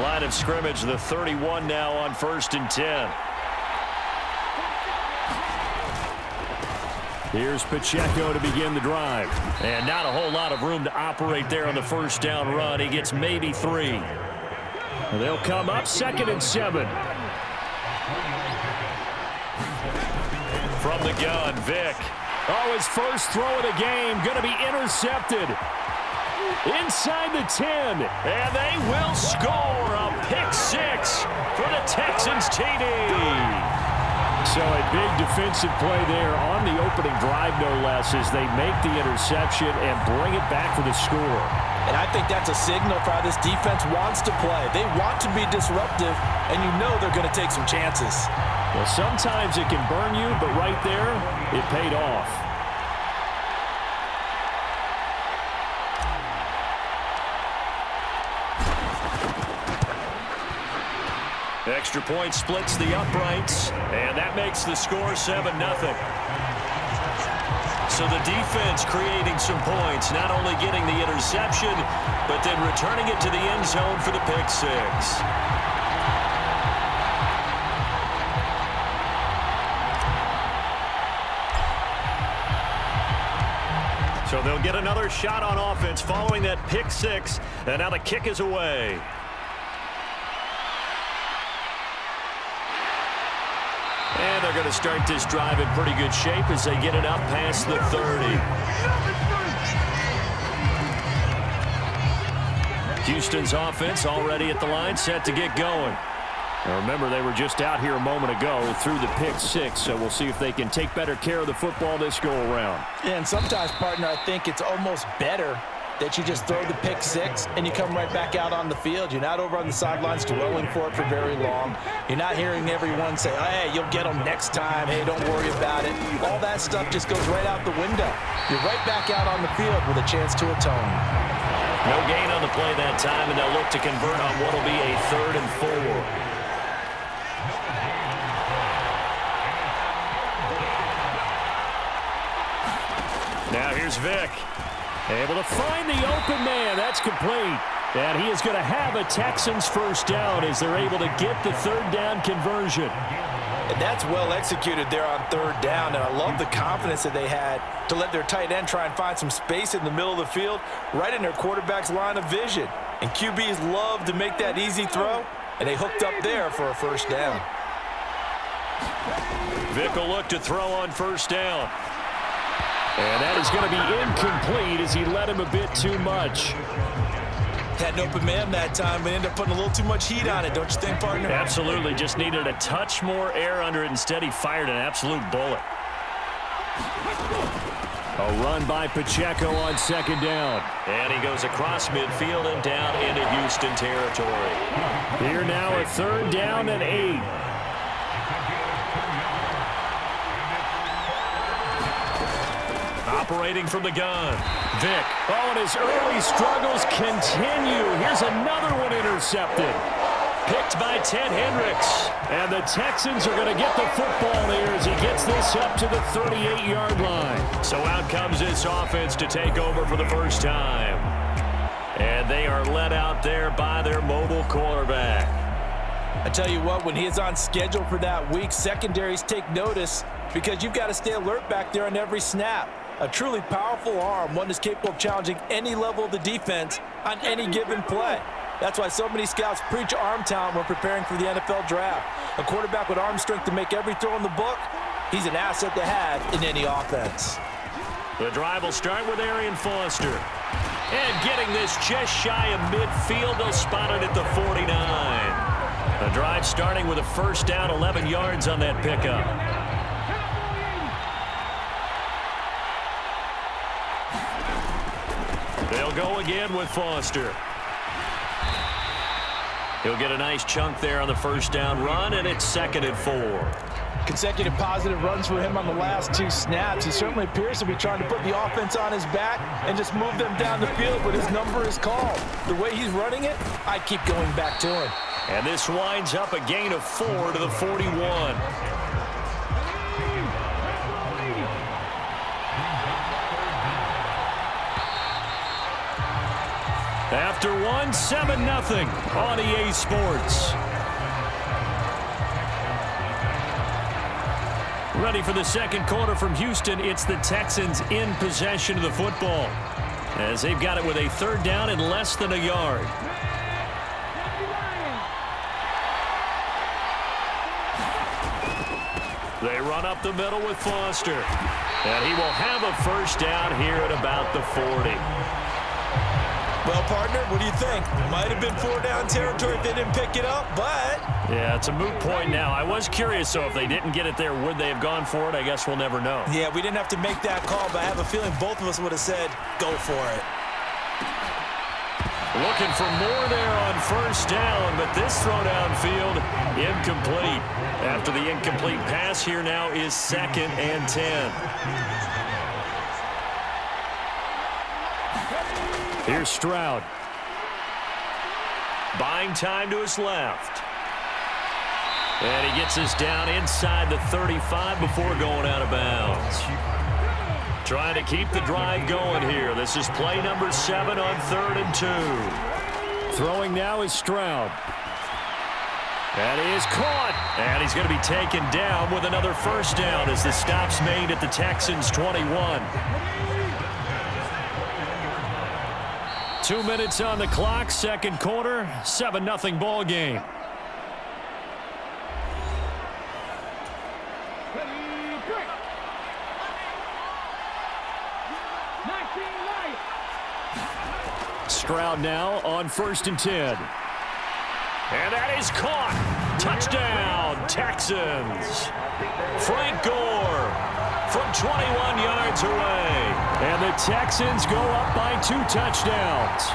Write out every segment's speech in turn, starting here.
Line of scrimmage, the 31 now on 1st and 10. Here's Pacheco to begin the drive. And not a whole lot of room to operate there on the first down run. He gets maybe 3. They'll come up 2nd and 7. From the gun, Vick. Oh, his first throw of the game going to be intercepted. Inside the 10, and they will score a pick-6 for the Texans TD. So a big defensive play there on the opening drive, no less, as they make the interception and bring it back for the score. And I think that's a signal for how this defense wants to play. They want to be disruptive, and you know they're going to take some chances. Well, sometimes it can burn you, but right there, it paid off. Extra point splits the uprights, and that makes the score 7-0. So the defense creating some points, not only getting the interception, but then returning it to the end zone for the pick-6. So they'll get another shot on offense following that pick-6, and now the kick is away. And they're going to start this drive in pretty good shape as they get it up past the 30. Houston's offense already at the line, set to get going. Now remember, they were just out here a moment ago through the pick-6, so we'll see if they can take better care of the football this go-around. Yeah, and sometimes, partner, I think it's almost better that you just throw the pick-6 and you come right back out on the field. You're not over on the sidelines dwelling for it for very long. You're not hearing everyone say, hey, you'll get them next time. Hey, don't worry about it. All that stuff just goes right out the window. You're right back out on the field with a chance to atone. No gain on the play that time, and they'll look to convert on what will be a 3rd and 4. Now here's Vick. Able to find the open man. That's complete. And he is going to have a Texans first down as they're able to get the 3rd down conversion. And that's well executed there on 3rd down. And I love the confidence that they had to let their tight end try and find some space in the middle of the field, right in their quarterback's line of vision. And QBs love to make that easy throw, and they hooked up there for a first down. Vick will look to throw on first down. And that is going to be incomplete as he led him a bit too much. Had an open man that time, but ended up putting a little too much heat on it, don't you think, partner? Absolutely. Just needed a touch more air under it. Instead, he fired an absolute bullet. A run by Pacheco on 2nd down. And he goes across midfield and down into Houston territory. Here now a 3rd down and 8. Operating from the gun. Vick. Oh, and his early struggles continue. Here's another one intercepted. Picked by Ted Hendricks. And the Texans are going to get the football here as he gets this up to the 38-yard line. So out comes this offense to take over for the first time. And they are led out there by their mobile quarterback. I tell you what, when he is on schedule for that week, secondaries take notice because you've got to stay alert back there on every snap. A truly powerful arm, one that's capable of challenging any level of the defense on any given play. That's why so many scouts preach arm talent when preparing for the NFL draft. A quarterback with arm strength to make every throw in the book, he's an asset to have in any offense. The drive will start with Arian Foster. And getting this just shy of midfield, they'll spot it at the 49. The drive starting with a first down, 11 yards on that pickup. They'll go again with Foster. He'll get a nice chunk there on the first down run, and it's 2nd and 4. Consecutive positive runs for him on the last 2 snaps. He certainly appears to be trying to put the offense on his back and just move them down the field, but his number is called. The way he's running it, I keep going back to him. And this winds up a gain of 4 to the 41. After one, 7-0 on EA Sports. Ready for the second quarter from Houston. It's the Texans in possession of the football, as they've got it with a third down and less than a yard. They run up the middle with Foster. And he will have a first down here at about the 40. Well, partner, what do you think? Might have been 4-down territory if they didn't pick it up, but... Yeah, it's a moot point now. I was curious, so if they didn't get it there, would they have gone for it? I guess we'll never know. Yeah, we didn't have to make that call, but I have a feeling both of us would have said, go for it. Looking for more there on first down, but this throw downfield, incomplete. After the incomplete pass, here now is 2nd and 10. Here's Stroud. Buying time to his left. And he gets us down inside the 35 before going out of bounds. Trying to keep the drive going here. This is play number 7 on 3rd and 2. Throwing now is Stroud. And he is caught. And he's going to be taken down with another first down as the stop's made at the Texans' 21. 2 minutes on the clock, second quarter, 7-0 ball game. Stroud now on 1st and 10. And that is caught. Touchdown, Texans. Frank Gore from 21 yards away. And the Texans go up by 2 touchdowns.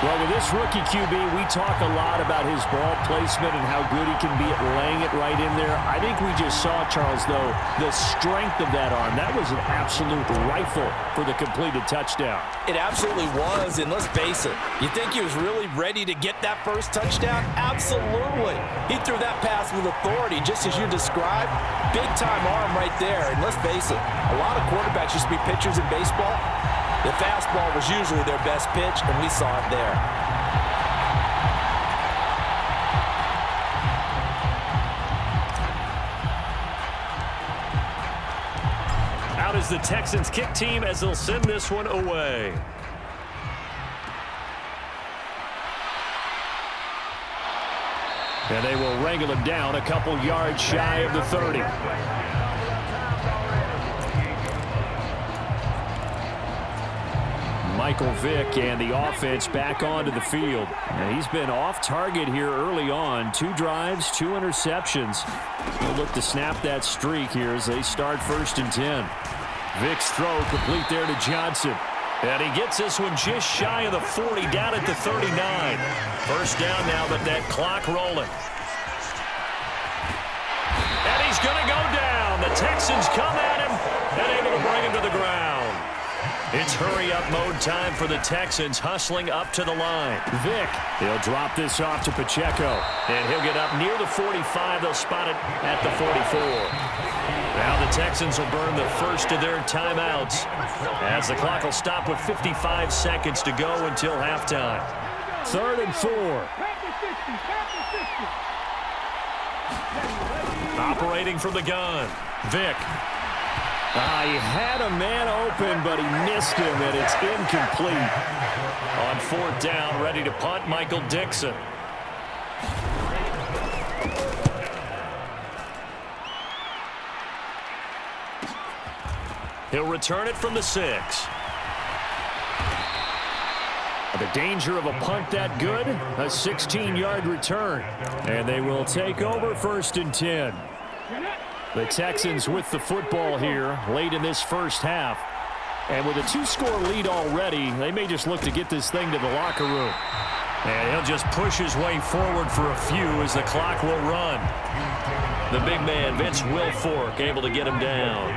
Well, with this rookie QB, we talk a lot about his ball placement and how good he can be at laying it right in there. I think we just saw, Charles, though, the strength of that arm. That was an absolute rifle for the completed touchdown. It absolutely was, and let's face it, you think he was really ready to get that first touchdown? Absolutely. He threw that pass with authority, just as you described. Big-time arm right there, and let's face it, a lot of quarterbacks used to be pitchers in baseball. The fastball was usually their best pitch, and we saw it there. Out is the Texans kick team as they'll send this one away. And they will wrangle him down a couple yards shy of the 30. Michael Vick and the offense back onto the field. And he's been off target here early on. 2 drives, 2 interceptions. They'll look to snap that streak here as they start 1st and 10. Vick's throw complete there to Johnson. And he gets this one just shy of the 40, down at the 39. First down now, but that clock rolling. And he's going to go down. The Texans come at him and able to bring him to the ground. It's hurry-up mode time for the Texans, hustling up to the line. Vick, he'll drop this off to Pacheco, and he'll get up near the 45. They'll spot it at the 44. Now the Texans will burn the first of their timeouts as the clock will stop with 55 seconds to go until halftime. 3rd and 4. Operating from the gun, Vick. He had a man open, but he missed him, and it's incomplete. On 4th down, ready to punt, Michael Dixon. He'll return it from the 6. The danger of a punt that good, a 16-yard return. And they will take over 1st and 10. The Texans with the football here late in this first half. And with a 2-score lead already, they may just look to get this thing to the locker room. And he'll just push his way forward for a few as the clock will run. The big man, Vince Wilfork, able to get him down.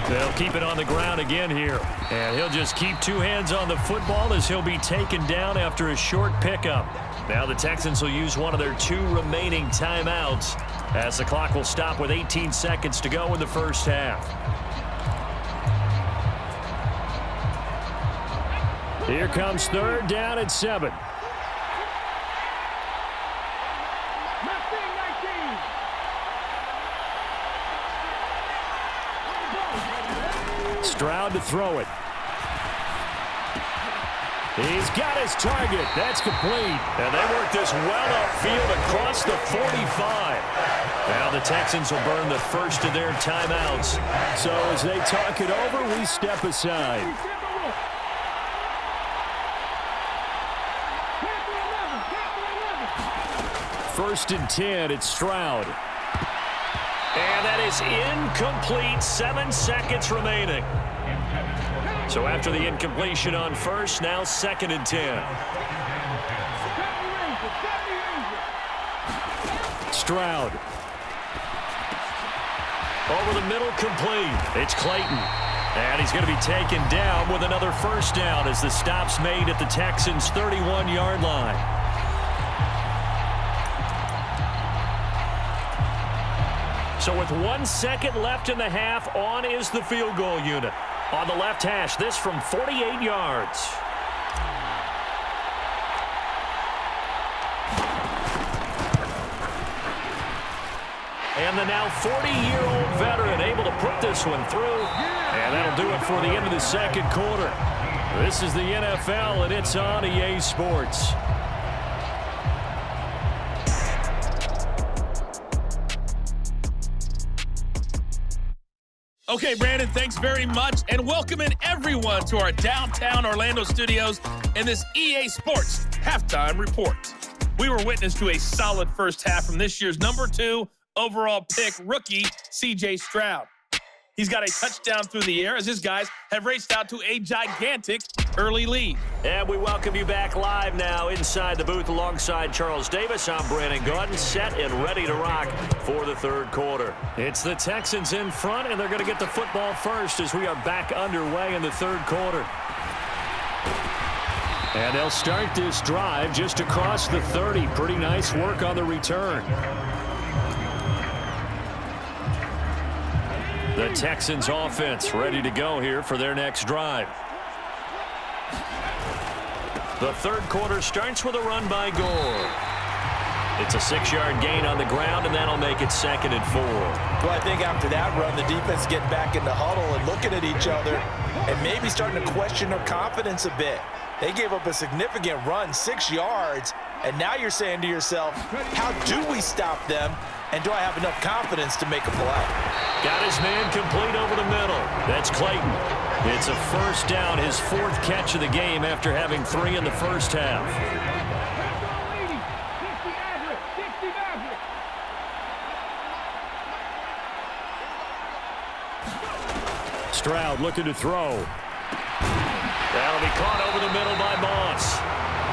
They'll keep it on the ground again here. And he'll just keep 2 hands on the football as he'll be taken down after a short pickup. Now the Texans will use one of their 2 remaining timeouts as the clock will stop with 18 seconds to go in the first half. Here comes 3rd down and 7. Stroud to throw it. He's got his target. That's complete. And they work this well upfield across the 45. Now the Texans will burn the first of their timeouts. So as they talk it over, we step aside. First and 10, it's Stroud. And that is incomplete. 7 seconds remaining. So after the incompletion on first, now 2nd and 10. Stroud. Over the middle, complete. It's Clayton. And he's going to be taken down with another first down as the stop's made at the Texans' 31-yard line. So with 1 second left in the half, on is the field goal unit. On the left hash, this from 48 yards. And the now 40-year-old veteran able to put this one through. And that'll do it for the end of the second quarter. This is the NFL, and it's on EA Sports. Okay, Brandon, thanks very much, and welcome in everyone to our downtown Orlando studios in this EA Sports Halftime Report. We were witness to a solid first half from this year's number 2 overall pick rookie, C.J. Stroud. He's got a touchdown through the air as his guys have raced out to a gigantic early lead. And we welcome you back live now inside the booth alongside Charles Davis. I'm Brandon Gaudin, set and ready to rock for the third quarter. It's the Texans in front, and they're going to get the football first as we are back underway in the third quarter. And they'll start this drive just across the 30. Pretty nice work on the return. The Texans offense ready to go here for their next drive. The third quarter starts with a run by Gore. It's a 6-yard gain on the ground, and that'll make it 2nd and 4. Well, I think after that run, the defense getting back in the huddle and looking at each other and maybe starting to question their confidence a bit. They gave up a significant run, 6 yards, and now you're saying to yourself, how do we stop them, and do I have enough confidence to make a play? Got his man complete over the middle. That's Clayton. It's a first down, his 4th catch of the game after having 3 in the first half. Stroud looking to throw. That'll be caught over the middle by Moss.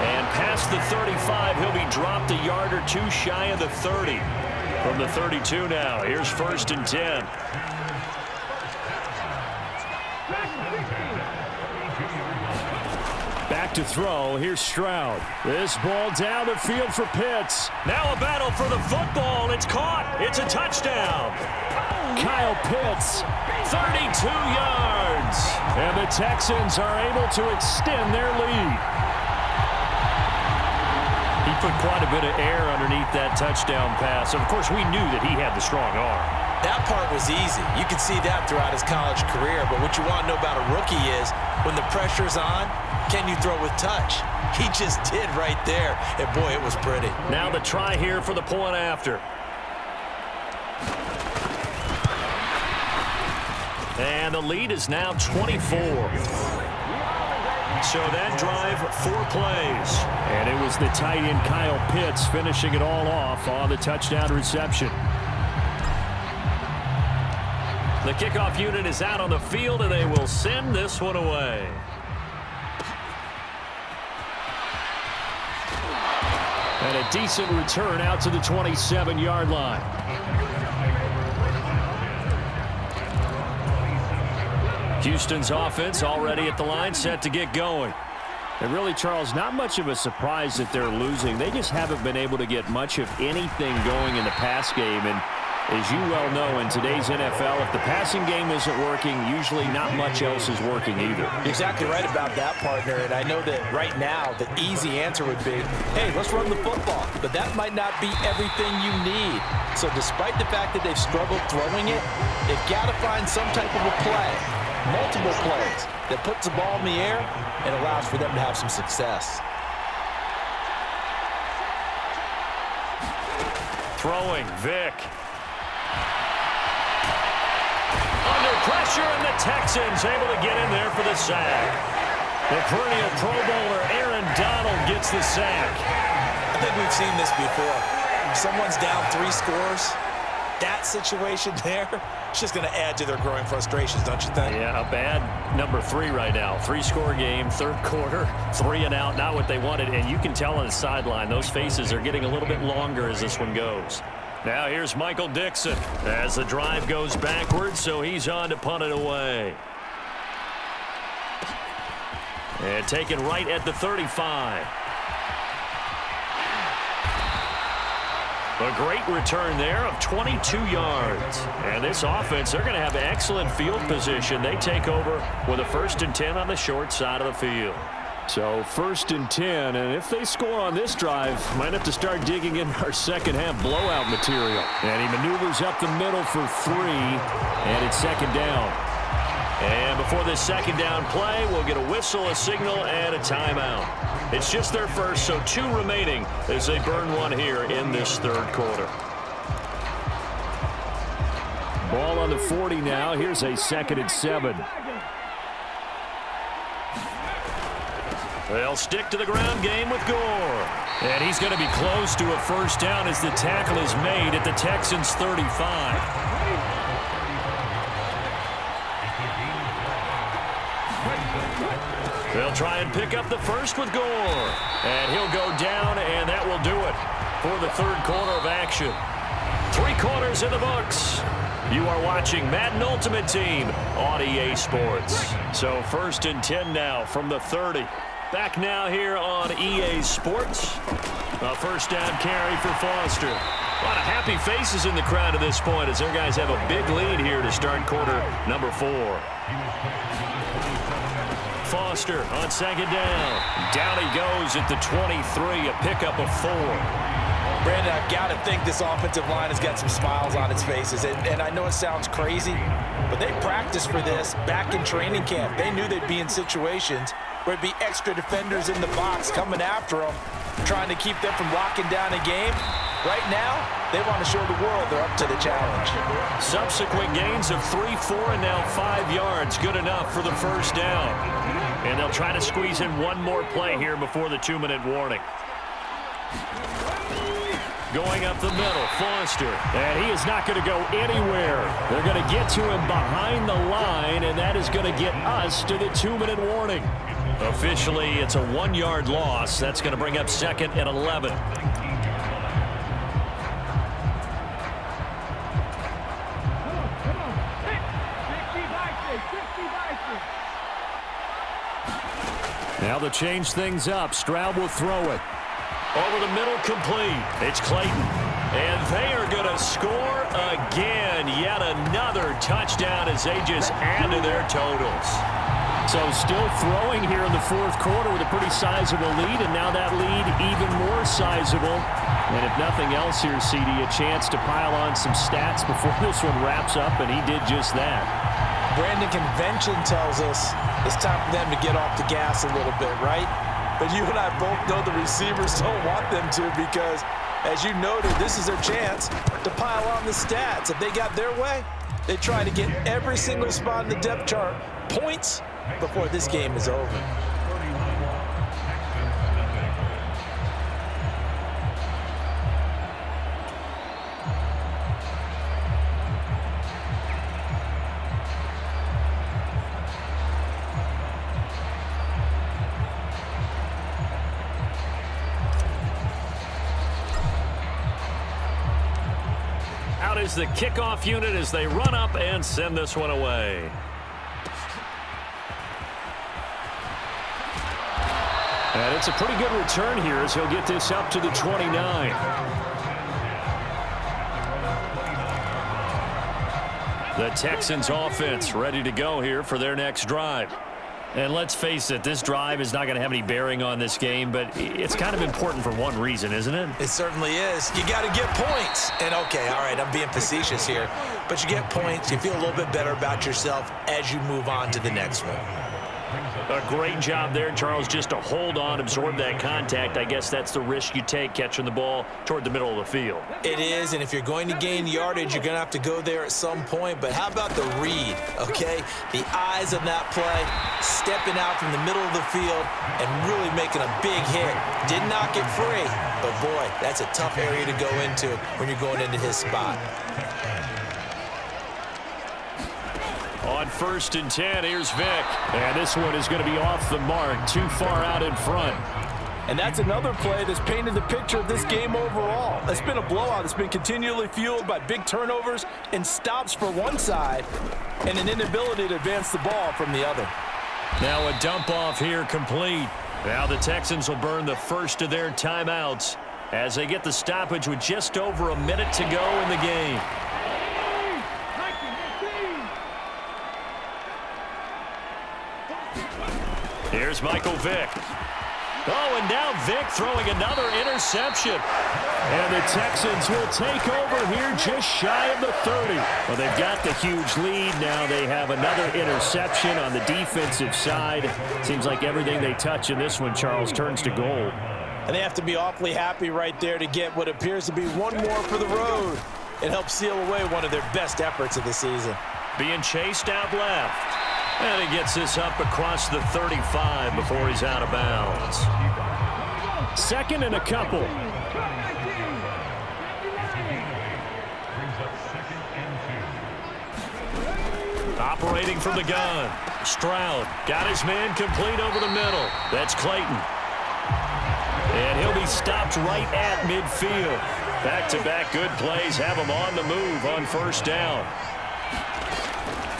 And past the 35, he'll be dropped a yard or 2 shy of the 30. From the 32 now, here's 1st and 10. Back to throw, here's Stroud. This ball down the field for Pitts. Now a battle for the football, it's caught, it's a touchdown. Kyle Pitts, 32 yards. And the Texans are able to extend their lead. He put quite a bit of air underneath that touchdown pass. Of course, we knew that he had the strong arm. That part was easy. You could see that throughout his college career. But what you want to know about a rookie is when the pressure's on, can you throw with touch? He just did right there. And, boy, it was pretty. Now the try here for the point after. And the lead is now 24. So that drive, 4 plays. And it was the tight end Kyle Pitts finishing it all off on the touchdown reception. The kickoff unit is out on the field, and they will send this one away. And a decent return out to the 27-yard line. Houston's offense already at the line, set to get going. And really, Charles, not much of a surprise that they're losing. They just haven't been able to get much of anything going in the pass game. And As you well know, in today's NFL, if the passing game isn't working, usually not much else is working either. You're exactly right about that, partner. And I know that right now the easy answer would be, hey, let's run the football. But that might not be everything you need. So despite the fact that they've struggled throwing it, they've got to find some type of a play, multiple plays, that puts the ball in the air and allows for them to have some success. Throwing, Vic. Under pressure, and the Texans able to get in there for the sack. The perennial Pro Bowler Aaron Donald gets the sack. I think we've seen this before. If someone's down 3 scores, that situation there, it's just going to add to their growing frustrations, don't you think? Yeah, a bad number 3 right now. 3-score game, third quarter, 3 and out, not what they wanted. And you can tell on the sideline, those faces are getting a little bit longer as this one goes. Now here's Michael Dixon as the drive goes backwards, so he's on to punt it away. And taken right at the 35. A great return there of 22 yards. And this offense, they're going to have excellent field position. They take over with a 1st and 10 on the short side of the field. So 1st and 10, and if they score on this drive, might have to start digging in our second half blowout material. And he maneuvers up the middle for 3, and it's 2nd down. And before this 2nd down play, we'll get a whistle, a signal, and a timeout. It's just their first, so 2 remaining as they burn 1 here in this 3rd quarter. Ball on the 40 now. Here's a 2nd and 7. They'll stick to the ground game with Gore. And he's going to be close to a 1st down as the tackle is made at the Texans' 35. They'll try and pick up the 1st with Gore. And he'll go down, and that will do it for the 3rd quarter of action. 3 quarters in the books. You are watching Madden Ultimate Team on EA Sports. So 1st and 10 now from the 30. Back now here on EA Sports. A 1st down carry for Foster. A lot of happy faces in the crowd at this point as their guys have a big lead here to start quarter number 4. Foster on 2nd down. Down he goes at the 23, a pickup of 4. Brandon, I've got to think this offensive line has got some smiles on its faces. And I know it sounds crazy, but they practiced for this back in training camp. They knew they'd be in situations where it'd be extra defenders in the box coming after them, trying to keep them from locking down a game. Right now, they want to show the world they're up to the challenge. Subsequent gains of 3, 4, and now 5 yards. Good enough for the 1st down. And they'll try to squeeze in 1 more play here before the 2-minute warning. Going up the middle, Foster. And he is not going to go anywhere. They're going to get to him behind the line, and that is going to get us to the 2-minute warning. Officially, it's a 1-yard loss. That's going to bring up 2nd and 11. Now they'll change things up. Stroud will throw it. Over the middle, complete. It's Clayton. And they are going to score again. Yet another touchdown as they just add to their totals. So still throwing here in the 4th quarter with a pretty sizable lead. And now that lead even more sizable. And if nothing else here, CD, a chance to pile on some stats before this one wraps up. And he did just that. Brandon, convention tells us it's time for them to get off the gas a little bit, right? But you and I both know the receivers don't want them to because, as you noted, this is their chance to pile on the stats. If they got their way, they try to get every single spot in the depth chart points before this game is over. Is the kickoff unit as they run up and send this one away. And it's a pretty good return here as he'll get this up to the 29. The Texans offense ready to go here for their next drive. And let's face it, this drive is not going to have any bearing on this game, but it's kind of important for one reason, isn't it? It certainly is. You got to get points. And, okay, all right, I'm being facetious here. But you get points, you feel a little bit better about yourself as you move on to the next one. A great job there, Charles, just to hold on, absorb that contact. I guess that's the risk you take catching the ball toward the middle of the field. It is, and if you're going to gain yardage, you're going to have to go there at some point. But how about the read, okay? The eyes on that play, stepping out from the middle of the field and really making a big hit. Did not get free, but, boy, that's a tough area to go into when you're going into his spot. On 1st and 10, here's Vic. And this one is going to be off the mark, too far out in front. And that's another play that's painted the picture of this game overall. It's been a blowout. It's been continually fueled by big turnovers and stops for one side and an inability to advance the ball from the other. Now a dump off here complete. Now the Texans will burn the first of their timeouts as they get the stoppage with just over a minute to go in the game. Here's Michael Vick. Oh, and now Vick throwing another interception. And the Texans will take over here just shy of the 30. Well, they've got the huge lead. Now they have another interception on the defensive side. Seems like everything they touch in this one, Charles, turns to gold. And they have to be awfully happy right there to get what appears to be one more for the road. It helps seal away one of their best efforts of the season. Being chased out left. And he gets this up across the 35 before he's out of bounds. 2nd and a couple. Operating from the gun. Stroud got his man complete over the middle. That's Clayton. And he'll be stopped right at midfield. Back-to-back good plays have him on the move on 1st down.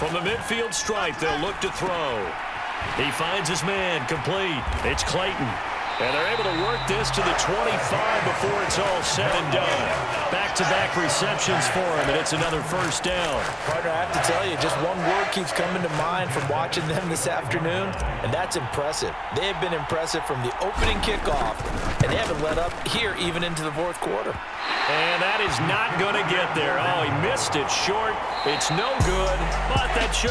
From the midfield stripe, they'll look to throw. He finds his man complete. It's Clayton. And they're able to work this to the 25 before it's all said and done. Back-to-back receptions for him, and it's another 1st down. Partner, I have to tell you, just one word keeps coming to mind from watching them this afternoon, and that's impressive. They have been impressive from the opening kickoff, and they haven't let up here even into the 4th quarter. And that is not going to get there. Oh, he missed it short. It's no good, but that should